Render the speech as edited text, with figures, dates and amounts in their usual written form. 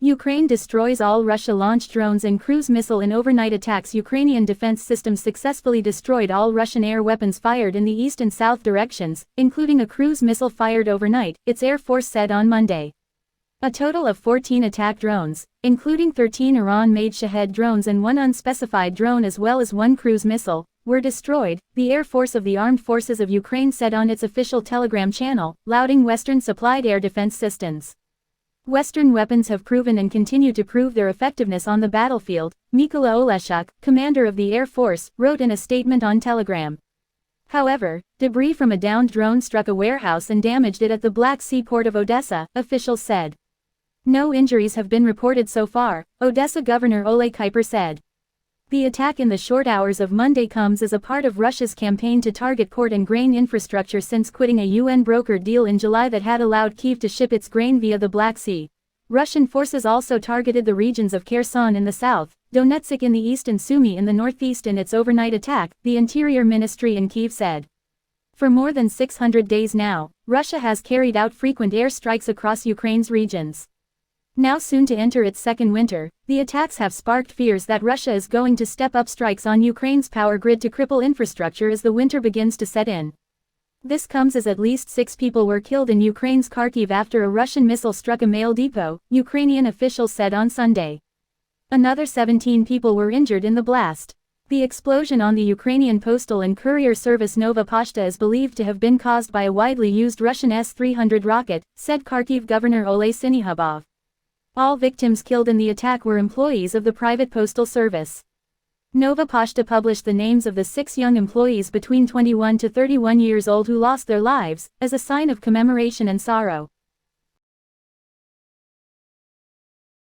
Ukraine destroys all Russia-launched drones and cruise missile in overnight attacks. Ukrainian defense systems successfully destroyed all Russian air weapons fired in the east and south directions, including a cruise missile fired overnight, its Air Force said on Monday. A total of 14 attack drones, including 13 Iran-made Shahed drones and one unspecified drone as well as one cruise missile, were destroyed, the Air Force of the Armed Forces of Ukraine said on its official Telegram channel, lauding Western-supplied air defense systems. Western weapons have proven and continue to prove their effectiveness on the battlefield, Mykola Oleshuk, commander of the Air Force, wrote in a statement on Telegram. However, debris from a downed drone struck a warehouse and damaged it at the Black Sea port of Odessa, officials said. No injuries have been reported so far, Odessa Governor Ole Kuiper said. The attack in the short hours of Monday comes as a part of Russia's campaign to target port and grain infrastructure since quitting a UN-brokered deal in July that had allowed Kyiv to ship its grain via the Black Sea. Russian forces also targeted the regions of Kherson in the south, Donetsk in the east and Sumy in the northeast in its overnight attack, the Interior Ministry in Kyiv said. For more than 600 days now, Russia has carried out frequent air strikes across Ukraine's regions. Now soon to enter its second winter, the attacks have sparked fears that Russia is going to step up strikes on Ukraine's power grid to cripple infrastructure as the winter begins to set in. This comes as at least 6 people were killed in Ukraine's Kharkiv after a Russian missile struck a mail depot, Ukrainian officials said on Sunday. Another 17 people were injured in the blast. The explosion on the Ukrainian postal and courier service Nova Poshta is believed to have been caused by a widely used Russian S-300 rocket, said Kharkiv Governor Ole Sinihubov. All victims killed in the attack were employees of the private postal service. Nova Poshta published the names of the 6 young employees between 21 to 31 years old who lost their lives, as a sign of commemoration and sorrow.